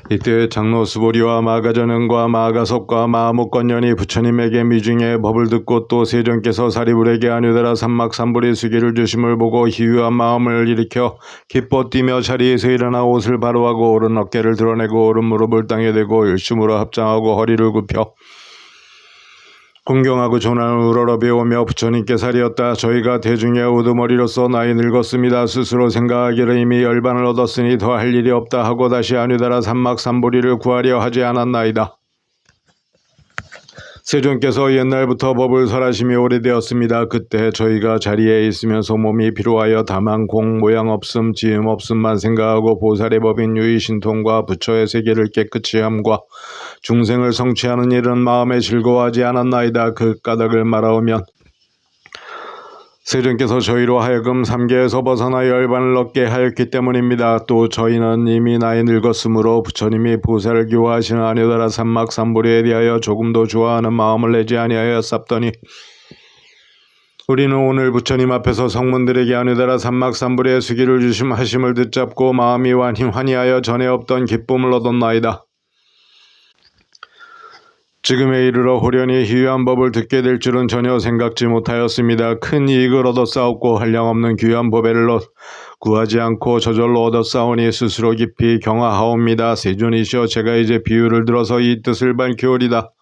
이때 장로 스보리와 마가전은과 마가섭과 마무건년이 부처님에게 미중에 법을 듣고 또 세존께서 사리불에게 아니더라 삼막삼불의 수기를 주심을 보고 희유한 마음을 일으켜 기뻐 뛰며 자리에서 일어나 옷을 바로하고 오른 어깨를 드러내고 오른 무릎을 땅에 대고 일심으로 합장하고 허리를 굽혀 공경하고 조난을 우러러 배우며 부처님께 사리었다. 저희가 대중의 우두머리로서 나이 늙었습니다. 스스로 생각하기를 이미 열반을 얻었으니 더 할 일이 없다 하고 다시 아니더라 삼막삼보리를 구하려 하지 않았나이다. 세존께서 옛날부터 법을 설하심이 오래되었습니다. 그때 저희가 자리에 있으면서 몸이 피로하여 다만 공 모양 없음 지음 없음만 생각하고 보살의 법인 유의신통과 부처의 세계를 깨끗이 함과 중생을 성취하는 일은 마음에 즐거워하지 않았나이다. 그 까닭을 말하오면 세존께서 저희로 하여금 삼계에서 벗어나 열반을 얻게 하였기 때문입니다. 또 저희는 이미 나이 늙었으므로 부처님이 보살을 교화하시는 아니더라 삼막삼보리에 대하여 조금도 좋아하는 마음을 내지 아니하였sap더니 우리는 오늘 부처님 앞에서 성문들에게 아니더라 삼막삼보리의 수기를 주심 하심을 듣잡고 마음이 환희하여 전에 없던 기쁨을 얻었나이다. 지금에 이르러 호련히 희유한 법을 듣게 될 줄은 전혀 생각지 못하였습니다. 큰 이익을 얻었사옵고 한량없는 귀한 법에를 구하지 않고 저절로 얻었사오니 스스로 깊이 경화하옵니다. 세존이시여 제가 이제 비유를 들어서 이 뜻을 밝히오리다.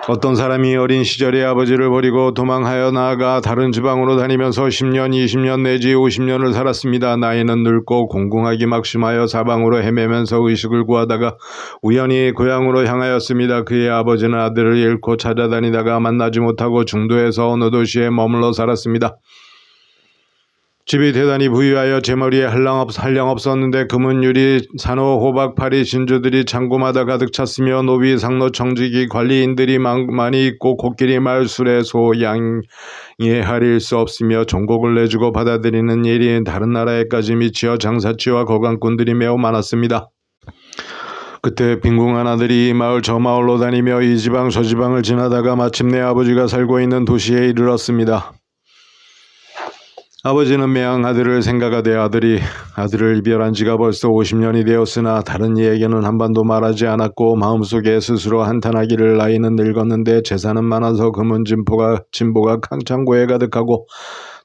어떤 사람이 어린 시절에 아버지를 버리고 도망하여 나아가 다른 지방으로 다니면서 10년, 20년 내지 50년을 살았습니다. 나이는 늙고 공공하기 막심하여 사방으로 헤매면서 의식을 구하다가 우연히 고향으로 향하였습니다. 그의 아버지는 아들을 잃고 찾아다니다가 만나지 못하고 중도에서 어느 도시에 머물러 살았습니다. 집이 대단히 부유하여 제머리에 한량 없었는데 금은 유리 산호 호박 파리 진주들이 창고마다 가득 찼으며 노비 상노 청지기 관리인들이 많이 있고 코끼리 말 술에 소 양의 할일 수 없으며 종곡을 내주고 받아들이는 일이 다른 나라에까지 미치어 장사치와 거강꾼들이 매우 많았습니다. 그때 빈궁한 아들이 이 마을 저 마을로 다니며 이 지방 저 지방을 지나다가 마침내 아버지가 살고 있는 도시에 이르렀습니다. 아버지는 매양 아들을 생각하되 아들을 이별한 지가 벌써 50년이 되었으나 다른 이에게는 한번도 말하지 않았고 마음속에 스스로 한탄하기를 나이는 늙었는데 재산은 많아서 금은 진보가 캉창고에 가득하고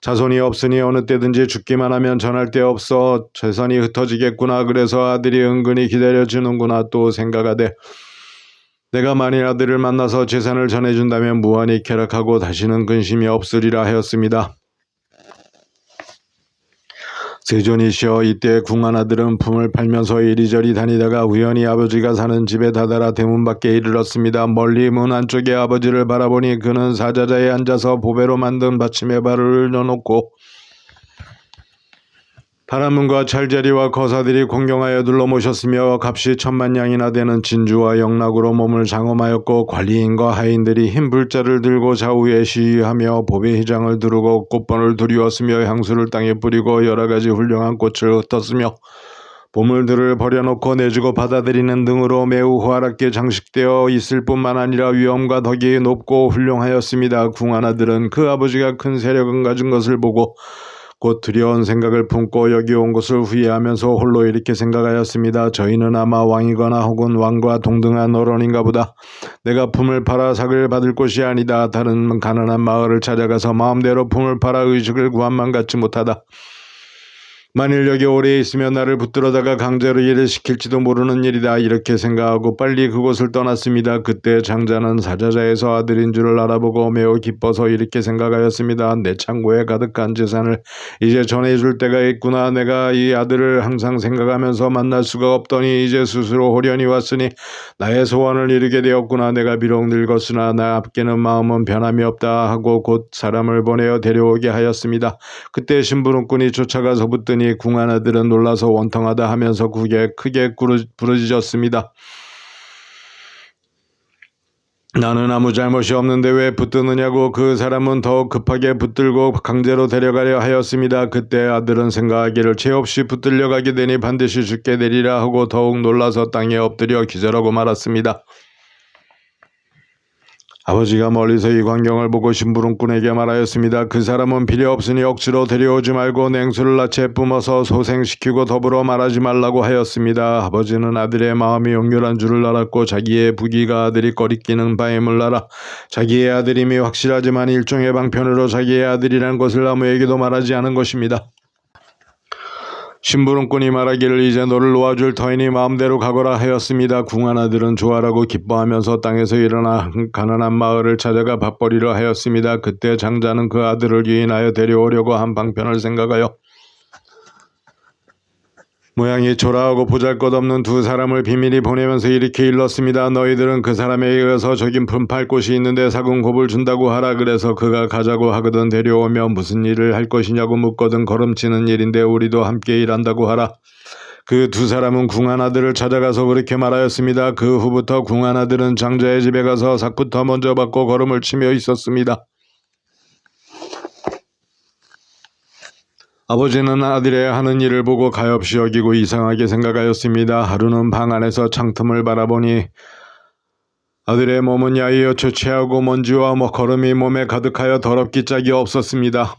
자손이 없으니 어느 때든지 죽기만 하면 전할 데 없어 재산이 흩어지겠구나. 그래서 아들이 은근히 기다려주는구나 또 생각하되 내가 만일 아들을 만나서 재산을 전해준다면 무한히 쾌락하고 다시는 근심이 없으리라 하였습니다. 세존이시여 이때 궁한 아들은 품을 팔면서 이리저리 다니다가 우연히 아버지가 사는 집에 다다라 대문 밖에 이르렀습니다. 멀리 문 안쪽에 아버지를 바라보니 그는 사자자에 앉아서 보배로 만든 받침에 발을 넣어놓고 바라문과 찰자리와 거사들이 공경하여 둘러모셨으며 값이 10,000,000냥이나 되는 진주와 영락으로 몸을 장엄하였고 관리인과 하인들이 흰 불자를 들고 좌우에 시위하며 보배 휘장을 두르고 꽃번을 두리웠으며 향수를 땅에 뿌리고 여러가지 훌륭한 꽃을 흩었으며 보물들을 버려놓고 내주고 받아들이는 등으로 매우 호화롭게 장식되어 있을 뿐만 아니라 위엄과 덕이 높고 훌륭하였습니다. 궁한 아들은 그 아버지가 큰 세력을 가진 것을 보고 곧 두려운 생각을 품고 여기 온 것을 후회하면서 홀로 이렇게 생각하였습니다. 저희는 아마 왕이거나 혹은 왕과 동등한 어른인가 보다. 내가 품을 팔아 삭을 받을 곳이 아니다. 다른 가난한 마을을 찾아가서 마음대로 품을 팔아 의식을 구함만 갖지 못하다. 만일 여기 오래 있으면 나를 붙들어다가 강제로 일을 시킬지도 모르는 일이다. 이렇게 생각하고 빨리 그곳을 떠났습니다. 그때 장자는 사자자에서 아들인 줄을 알아보고 매우 기뻐서 이렇게 생각하였습니다. 내 창고에 가득한 재산을 이제 전해줄 때가 있구나. 내가 이 아들을 항상 생각하면서 만날 수가 없더니 이제 스스로 호련히 왔으니 나의 소원을 이루게 되었구나. 내가 비록 늙었으나 나 앞에는 마음은 변함이 없다 하고 곧 사람을 보내어 데려오게 하였습니다. 그때 심부름꾼이 쫓아가서 붙더니 궁한 아들은 놀라서 원통하다 하면서 크게 부르짖었습니다. 나는 아무 잘못이 없는데 왜 붙드느냐고. 그 사람은 더욱 급하게 붙들고 강제로 데려가려 하였습니다. 그때 아들은 생각하기를 죄 없이 붙들려 가게 되니 반드시 죽게 되리라 하고 더욱 놀라서 땅에 엎드려 기절하고 말았습니다. 아버지가 멀리서 이 광경을 보고 심부름꾼에게 말하였습니다. 그 사람은 필요 없으니 억지로 데려오지 말고 냉수를 낯에 뿜어서 소생시키고 더불어 말하지 말라고 하였습니다. 아버지는 아들의 마음이 용렬한 줄을 알았고 자기의 부귀가 아들이 꺼리끼는 바임을 알아 자기의 아들임이 확실하지만 일종의 방편으로 자기의 아들이란 것을 아무에게도 말하지 않은 것입니다. 심부름꾼이 말하기를 이제 너를 놓아줄 터이니 마음대로 가거라 하였습니다. 궁한 아들은 좋아라고 기뻐하면서 땅에서 일어나 가난한 마을을 찾아가 밥벌이를 하였습니다. 그때 장자는 그 아들을 유인하여 데려오려고 한 방편을 생각하여 모양이 초라하고 보잘것없는 두 사람을 비밀히 보내면서 이렇게 일렀습니다. 너희들은 그 사람에게 가서 저기 품팔 곳이 있는데 사근 곱을 준다고 하라. 그래서 그가 가자고 하거든 데려오며 무슨 일을 할 것이냐고 묻거든 거름치는 일인데 우리도 함께 일한다고 하라. 그 두 사람은 궁한 아들을 찾아가서 그렇게 말하였습니다. 그 후부터 궁한 아들은 장자의 집에 가서 삭부터 먼저 받고 걸음을 치며 있었습니다. 아버지는 아들의 하는 일을 보고 가엾이 여기고 이상하게 생각하였습니다. 하루는 방 안에서 창틈을 바라보니 아들의 몸은 야위어 초췌하고 먼지와 걸음이 몸에 가득하여 더럽기 짝이 없었습니다.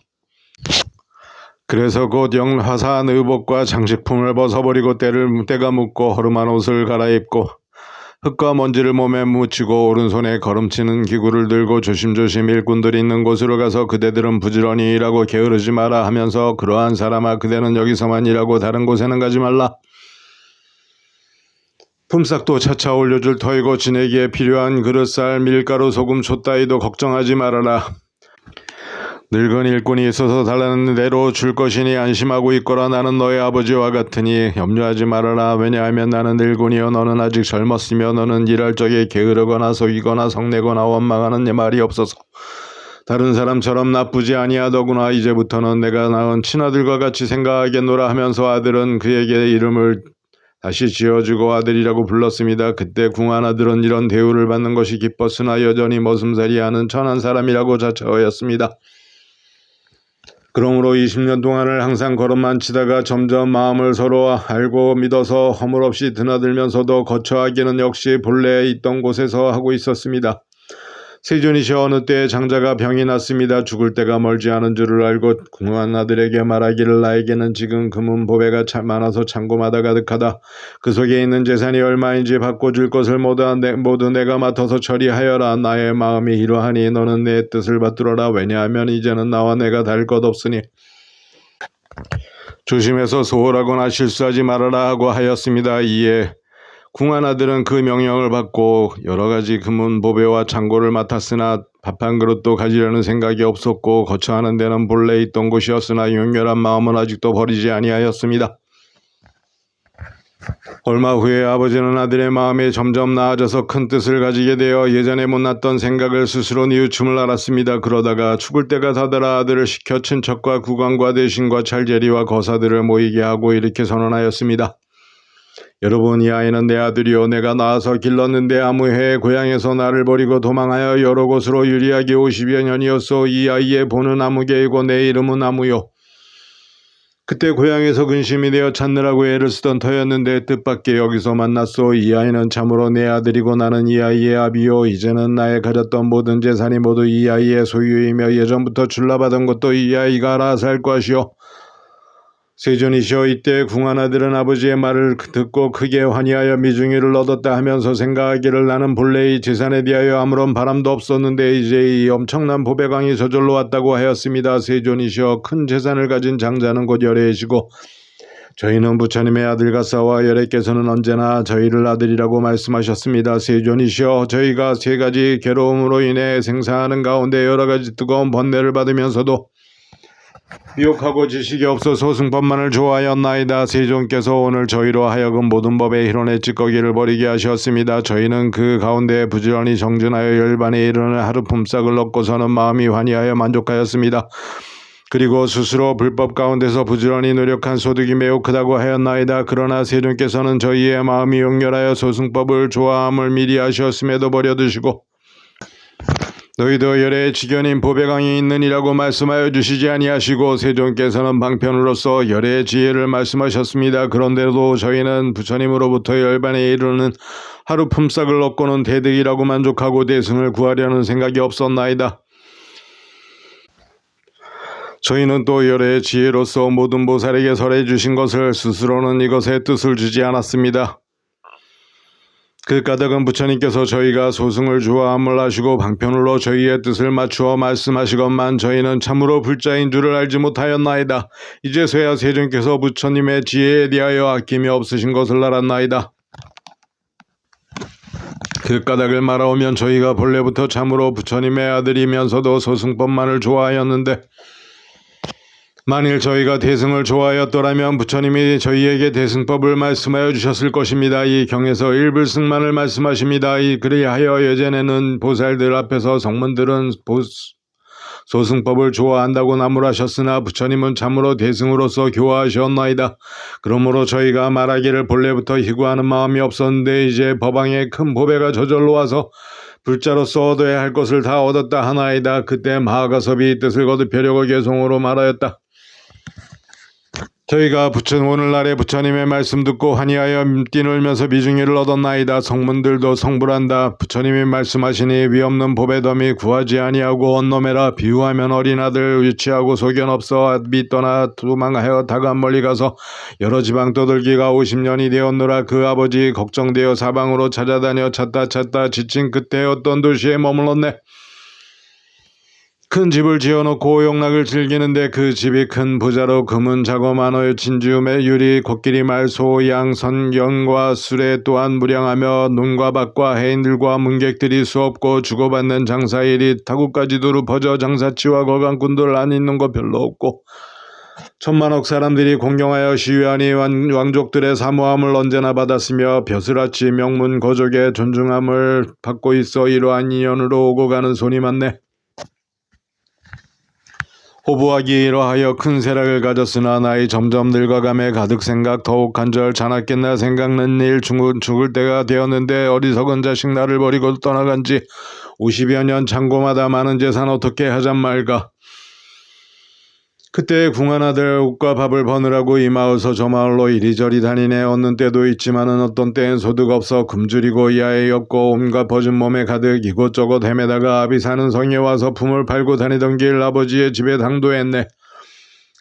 그래서 곧 화사한 의복과 장식품을 벗어버리고 때가 묻고 허름한 옷을 갈아입고 흙과 먼지를 몸에 묻히고 오른손에 걸음치는 기구를 들고 조심조심 일꾼들이 있는 곳으로 가서 그대들은 부지런히 일하고 게으르지 마라 하면서 그러한 사람아 그대는 여기서만 일하고 다른 곳에는 가지 말라. 품삯도 차차 올려줄 터이고 지내기에 필요한 그릇살, 밀가루, 소금, 초 따위도 걱정하지 말아라. 늙은 일꾼이 있어서 달라는 대로 줄 것이니 안심하고 있거라. 나는 너의 아버지와 같으니 염려하지 말아라. 왜냐하면 나는 늙은이요 너는 아직 젊었으며 너는 일할 적에 게으르거나 속이거나 성내거나 원망하는 내 말이 없어서 다른 사람처럼 나쁘지 아니하더구나. 이제부터는 내가 낳은 친아들과 같이 생각하겠노라 하면서 아들은 그에게 이름을 다시 지어주고 아들이라고 불렀습니다. 그때 궁한 아들은 이런 대우를 받는 것이 기뻤으나 여전히 머슴살이 하는 천한 사람이라고 자처하였습니다. 그러므로 20년 동안을 항상 걸음만 치다가 점점 마음을 서로 알고 믿어서 허물없이 드나들면서도 거처하기는 역시 본래 있던 곳에서 하고 있었습니다. 세존이시여 어느 때에 장자가 병이 났습니다. 죽을 때가 멀지 않은 줄을 알고 궁한 아들에게 말하기를 나에게는 지금 금은 보배가 참 많아서 창고마다 가득하다. 그 속에 있는 재산이 얼마인지 바꿔줄 것을 모두 내가 맡아서 처리하여라. 나의 마음이 이러하니 너는 내 뜻을 받들어라. 왜냐하면 이제는 나와 내가 다를 것 없으니 조심해서 소홀하거나 실수하지 말아라 하고 하였습니다. 이에 궁한 아들은 그 명령을 받고 여러 가지 금은 보배와 창고를 맡았으나 밥 한 그릇도 가지려는 생각이 없었고 거처하는 데는 본래 있던 곳이었으나 용렬한 마음은 아직도 버리지 아니하였습니다. 얼마 후에 아버지는 아들의 마음이 점점 나아져서 큰 뜻을 가지게 되어 예전에 못났던 생각을 스스로 뉘우침을 알았습니다. 그러다가 죽을 때가 다다라 아들을 시켜 친척과 국왕과 대신과 찰제리와 거사들을 모이게 하고 이렇게 선언하였습니다. 여러분 이 아이는 내 아들이요 내가 낳아서 길렀는데 아무 해에 고향에서 나를 버리고 도망하여 여러 곳으로 유리하게 50여 년이었소. 이 아이의 본은 아무개이고 내 이름은 아무요. 그때 고향에서 근심이 되어 찾느라고 애를 쓰던 터였는데 뜻밖의 여기서 만났소. 이 아이는 참으로 내 아들이고 나는 이 아이의 아비요. 이제는 나의 가졌던 모든 재산이 모두 이 아이의 소유이며 예전부터 출라받은 것도 이 아이가 알아서 할 것이요. 세존이시여 이때 궁한 아들은 아버지의 말을 듣고 크게 환희하여 미중이를 얻었다 하면서 생각하기를 나는 본래 이 재산에 대하여 아무런 바람도 없었는데 이제 이 엄청난 보배강이 저절로 왔다고 하였습니다. 세존이시여 큰 재산을 가진 장자는 곧 열애이시고 저희는 부처님의 아들 같사와 열애께서는 언제나 저희를 아들이라고 말씀하셨습니다. 세존이시여 저희가 세 가지 괴로움으로 인해 생사하는 가운데 여러 가지 뜨거운 번뇌를 받으면서도 미혹하고 지식이 없어 소승법만을 좋아하였나이다. 세존께서 오늘 저희로 하여금 모든 법의 희론의 찌꺼기를 버리게 하셨습니다. 저희는 그 가운데 부지런히 정진하여 열반에 이르는 하루 품삯을 얻고서는 마음이 환희하여 만족하였습니다. 그리고 스스로 불법 가운데서 부지런히 노력한 소득이 매우 크다고 하였나이다. 그러나 세존께서는 저희의 마음이 용렬하여 소승법을 좋아함을 미리 하셨음에도 버려두시고 너희도 열의 지견인 보배강이 있느니라고 말씀하여 주시지 아니하시고 세존께서는 방편으로서 열의 지혜를 말씀하셨습니다. 그런데도 저희는 부처님으로부터 열반에 이르는 하루 품삯을 얻고는 대득이라고 만족하고 대승을 구하려는 생각이 없었나이다. 저희는 또 열의 지혜로서 모든 보살에게 설해 주신 것을 스스로는 이것에 뜻을 주지 않았습니다. 그 까닭은 부처님께서 저희가 소승을 좋아함을 아시고 방편으로 저희의 뜻을 맞추어 말씀하시건만 저희는 참으로 불자인 줄을 알지 못하였나이다. 이제서야 세존께서 부처님의 지혜에 대하여 아낌이 없으신 것을 알았나이다. 그 까닭을 말하오면 저희가 본래부터 참으로 부처님의 아들이면서도 소승법만을 좋아하였는데 만일 저희가 대승을 좋아하였더라면 부처님이 저희에게 대승법을 말씀하여 주셨을 것입니다. 이 경에서 일불승만을 말씀하십니다. 그리하여 예전에는 보살들 앞에서 성문들은 소승법을 좋아한다고 나무라셨으나 부처님은 참으로 대승으로서 교화하셨나이다. 그러므로 저희가 말하기를 본래부터 희구하는 마음이 없었는데 이제 법왕에 큰 보배가 저절로 와서 불자로서 얻어야 할 것을 다 얻었다 하나이다. 그때 마하가섭이 뜻을 거듭하려고 개송으로 말하였다. 저희가 오늘날에 부처님의 말씀 듣고 환희하여 뛰놀면서 미중의를 얻었나이다. 성문들도 성불한다. 부처님이 말씀하시니 위없는 보배덤이 구하지 아니하고 언놈해라. 비유하면 어린아들 유치하고 소견 없어 믿떠나 도망하여 다간 멀리 가서 여러 지방 떠돌기가 50년이 되었노라. 그 아버지 걱정되어 사방으로 찾아다녀 찾다 지친 끝에 어떤 도시에 머물렀네. 큰 집을 지어놓고 영락을 즐기는데 그 집이 큰 부자로 금은 자고 만호 진주매 유리 코끼리 말 소 양 선견과 수레 또한 무량하며 논과 밭과 해인들과 문객들이 수없고 주고받는 장사일이 타국까지도 룹퍼져 장사치와 거강꾼들 안 있는 거 별로 없고 천만억 사람들이 공경하여 시위하니 왕족들의 사모함을 언제나 받았으며 벼슬아치 명문 거족의 존중함을 받고 있어 이러한 인연으로 오고 가는 손이 많네. 호부하기 이러하여 큰 세락을 가졌으나 나이 점점 늙어감에 가득 생각 더욱 간절 자나깼나 생각난 일 죽을 때가 되었는데 어리석은 자식 나를 버리고 떠나간 지 50여 년 창고마다 많은 재산 어떻게 하잔 말까. 그때 궁한 아들 옷과 밥을 버느라고 이 마을서 저 마을로 이리저리 다니네. 얻는 때도 있지만은 어떤 때엔 소득 없어 굶주리고 야에 없고 온갖 버진 몸에 가득 이곳저곳 헤매다가 아비 사는 성에 와서 품을 팔고 다니던 길 아버지의 집에 당도했네.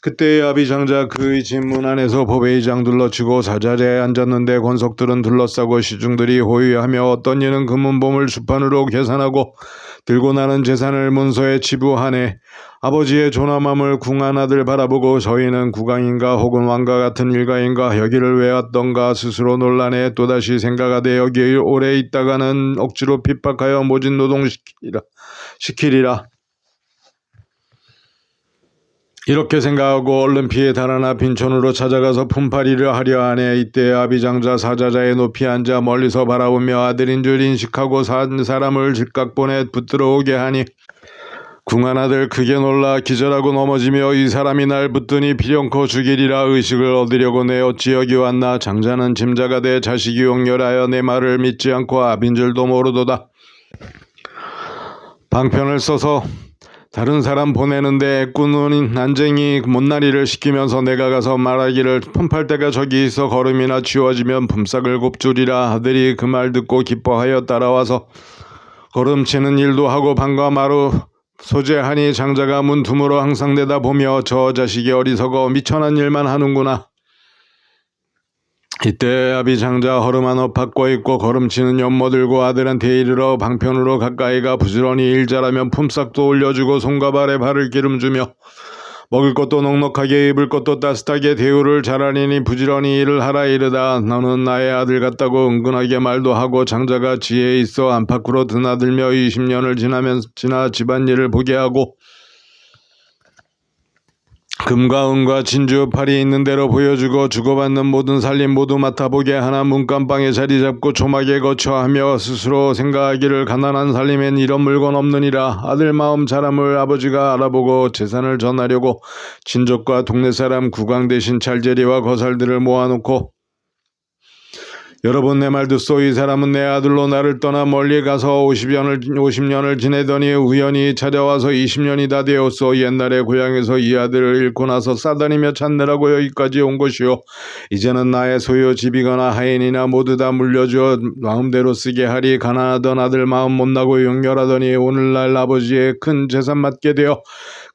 그때 아비 장자 그의 집 문 안에서 보배이장 둘러치고 사자리에 앉았는데 권속들은 둘러싸고 시중들이 호위하며 어떤 이는 금은보물 주판으로 계산하고 들고 나는 재산을 문서에 치부하네. 아버지의 존엄함을 궁한 아들 바라보고 저희는 국왕인가 혹은 왕과 같은 일가인가 여기를 왜 왔던가 스스로 논란해. 또다시 생각하되 여기 오래 있다가는 억지로 핍박하여 모진 노동시키리라. 이렇게 생각하고 얼른 피해 달아나 빈촌으로 찾아가서 품팔이를 하려 하네. 이때 아비장자 사자자의 높이 앉아 멀리서 바라보며 아들인 줄 인식하고 산 사람을 즉각 보내 붙들어 오게 하니 궁한 아들 크게 놀라 기절하고 넘어지며 이 사람이 날 붙드니 비령코 죽이리라. 의식을 얻으려고 내 어찌 여기 왔나. 장자는 짐자가 돼 자식이 용렬하여 내 말을 믿지 않고 아빈 줄도 모르도다. 방편을 써서 다른 사람 보내는데 애꾸는 난쟁이 못난이를 시키면서 내가 가서 말하기를 품팔 때가 저기 있어 걸음이나 치워지면 품삯을 곱주리라. 아들이 그 말 듣고 기뻐하여 따라와서 걸음치는 일도 하고 방과 마루 소재하니 장자가 문 틈으로 항상 내다보며 저 자식이 어리석어 미천한 일만 하는구나. 이때 아비 장자 허름한 옷 받고 있고 걸음치는 연못 들고 아들한테 이르러 방편으로 가까이가 부지런히 일 잘하면 품삯도 올려주고 손과 발에 발을 기름주며 먹을 것도 넉넉하게 입을 것도 따뜻하게 대우를 잘하니 부지런히 일을 하라 이르다. 너는 나의 아들 같다고 은근하게 말도 하고 장자가 지혜 있어 안팎으로 드나들며 20년을 지나 집안일을 보게 하고 금과 은과 진주 팔이 있는 대로 보여주고 주고받는 모든 살림 모두 맡아보게 하나 문간방에 자리 잡고 조막에 거처하며 스스로 생각하기를 가난한 살림엔 이런 물건 없느니라. 아들 마음 자람을 아버지가 알아보고 재산을 전하려고 친족과 동네 사람 국왕 대신 찰제리와 거살들을 모아놓고 여러분 내 말 듣소. 이 사람은 내 아들로 나를 떠나 멀리 가서 50년을 지내더니 우연히 찾아와서 20년이 다 되었소. 옛날에 고향에서 이 아들을 잃고 나서 싸다니며 찾느라고 여기까지 온 것이요. 이제는 나의 소유 집이거나 하인이나 모두 다 물려주어 마음대로 쓰게 하리. 가난하던 아들 마음 못나고 용렬하더니 오늘날 아버지의 큰 재산 맡게 되어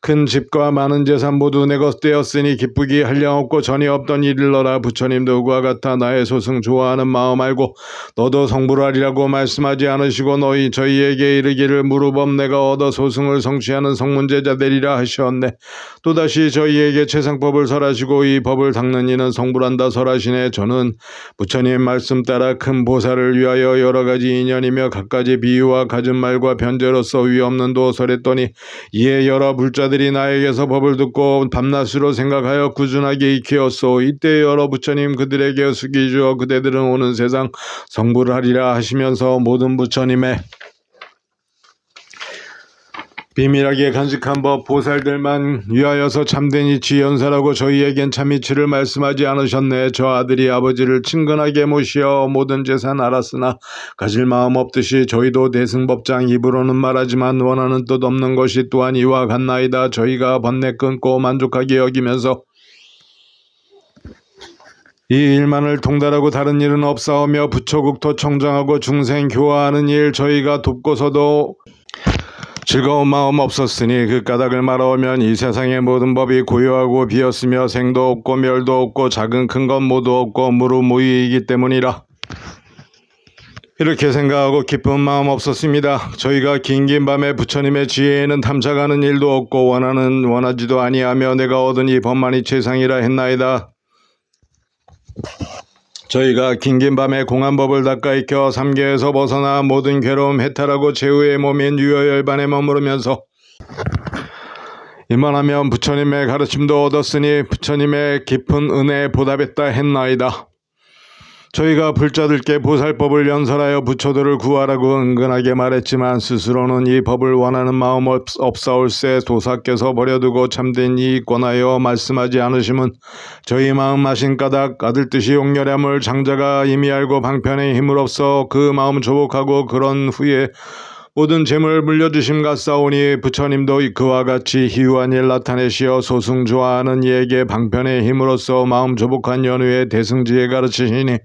큰 집과 많은 재산 모두 내 것 되었으니 기쁘기 한량없고 전이 없던 일일러라. 부처님도 그와 같아 나의 소승 좋아하는 마음 알고 너도 성불하리라고 말씀하지 않으시고 저희에게 이르기를 무릎업 내가 얻어 소승을 성취하는 성문제자 되리라 하셨네. 또다시 저희에게 최상법을 설하시고 이 법을 닦는 이는 성불한다 설하시네. 저는 부처님 말씀 따라 큰 보살을 위하여 여러 가지 인연이며 갖가지 비유와 가진 말과 변제로서 위없는 도 설했더니 이에 여러 불자들이 나에게서 법을 듣고 밤낮으로 생각하여 꾸준하게 익히었소. 이때 여러 부처님 그들에게 숙이 주어 그대들은 오는 세상 성불하리라 하시면서 모든 부처님의 비밀하게 간직한 법 보살들만 위하여서 참된 이치 연설하고 저희에겐 참 이치를 말씀하지 않으셨네. 저 아들이 아버지를 친근하게 모시어 모든 재산 알았으나 가질 마음 없듯이 저희도 대승법장 입으로는 말하지만 원하는 뜻 없는 것이 또한 이와 같나이다. 저희가 번뇌 끊고 만족하게 여기면서 이 일만을 통달하고 다른 일은 없사오며 부처국토 청정하고 중생 교화하는 일 저희가 돕고서도 즐거운 마음 없었으니 그 까닭을 말하오면 이 세상의 모든 법이 고요하고 비었으며 생도 없고 멸도 없고 작은 큰 것 모두 없고 무루무이이기 때문이라. 이렇게 생각하고 기쁜 마음 없었습니다. 저희가 긴긴 밤에 부처님의 지혜에는 탐착하는 일도 없고 원하지도 아니하며 내가 얻은 이 법만이 최상이라 했나이다. 저희가 긴긴 밤에 공안법을 닦아 익혀 삼계에서 벗어나 모든 괴로움 해탈하고 최후의 몸인 유효열반에 머무르면서 이만하면 부처님의 가르침도 얻었으니 부처님의 깊은 은혜에 보답했다 했나이다. 저희가 불자들께 보살법을 연설하여 부처들을 구하라고 은근하게 말했지만 스스로는 이 법을 원하는 마음 없사올세 도사께서 버려두고 참된 이익 권하여 말씀하지 않으심은 저희 마음 마신 까닭 아들 뜻이 용렬함을 장자가 이미 알고 방편의 힘을 없어 그 마음 조복하고 그런 후에 모든 재물 물려주심 같사오니 부처님도 그와 같이 희유한 일 나타내시어 소승 좋아하는 이에게 방편의 힘으로써 마음 조복한 연후에 대승지에 가르치시니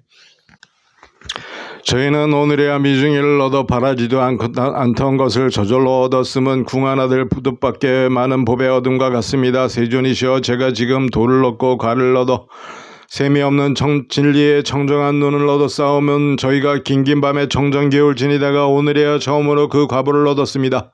저희는 오늘에야 미중일을 얻어 바라지도 않던 것을 저절로 얻었음은 궁한 아들 뜻밖의 많은 법의 얻음과 같습니다. 세존이시여 제가 지금 도를 얻고 과를 얻어 셈이 없는 진리의 청정한 눈을 얻었사오면 저희가 긴긴 밤에 청정개울 지니다가 오늘에야 처음으로 그 과보를 얻었습니다.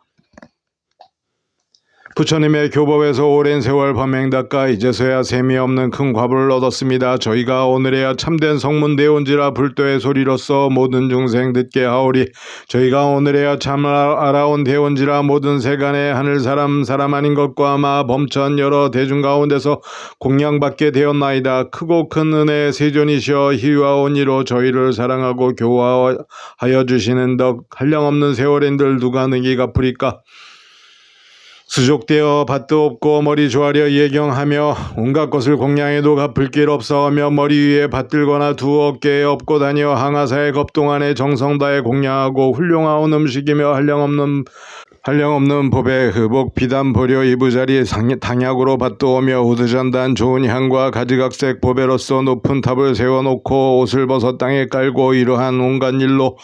부처님의 교법에서 오랜 세월 범행 닦아 이제서야 셈이 없는 큰 과보를 얻었습니다. 저희가 오늘에야 참된 성문대온지라 불도의 소리로서 모든 중생 듣게 하오리. 저희가 오늘에야 참 알아온 대온지라 모든 세간의 하늘 사람 아닌 것과 마 범천 여러 대중 가운데서 공양받게 되었나이다. 크고 큰 은혜의 세존이시여 희유하온 이로 저희를 사랑하고 교화하여 주시는 덕 한량없는 세월인들 누가 능히 갚으리까. 수족되어 밭도 없고 머리 조아려 예경하며 온갖 것을 공양해도 갚을 길 없사오며 머리 위에 받들거나 두 어깨에 업고 다녀 항아사의 겁동안에 정성다해 공양하고 훌륭하온 음식이며 한량없는 법의 흡복 비단 보려 이부자리 당약으로 받도오며 우드잔단 좋은 향과 가지각색 보배로서 높은 탑을 세워놓고 옷을 벗어 땅에 깔고 이러한 온갖 일로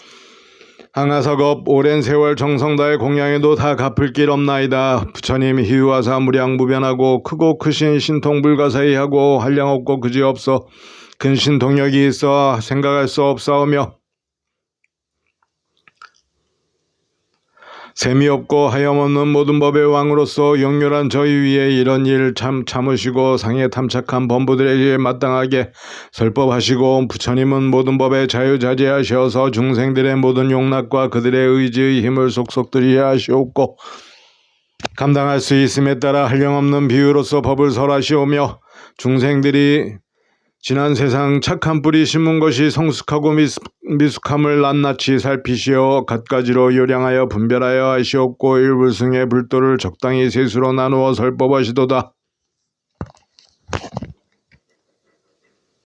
항아석업 오랜 세월 정성다해 공양해도 다 갚을 길 없나이다. 부처님 희유하사 무량무변하고 크고 크신 신통 불가사의하고 한량없고 그지없어 근 신통력이 있어 생각할 수 없사오며 셈이 없고 하염없는 모든 법의 왕으로서 영렬한 저희 위에 이런 일 참으시고 상에 탐착한 범부들에게 마땅하게 설법하시고 부처님은 모든 법에 자유자재하셔서 중생들의 모든 용락과 그들의 의지의 힘을 속속들이 하시옵고 감당할 수 있음에 따라 한량없는 비유로서 법을 설하시오며 중생들이 지난 세상 착한 뿌리 심은 것이 성숙하고 미숙함을 낱낱이 살피시어 갖가지로 요량하여 분별하여 하시옵고 일불승의 불도를 적당히 세수로 나누어 설법하시도다.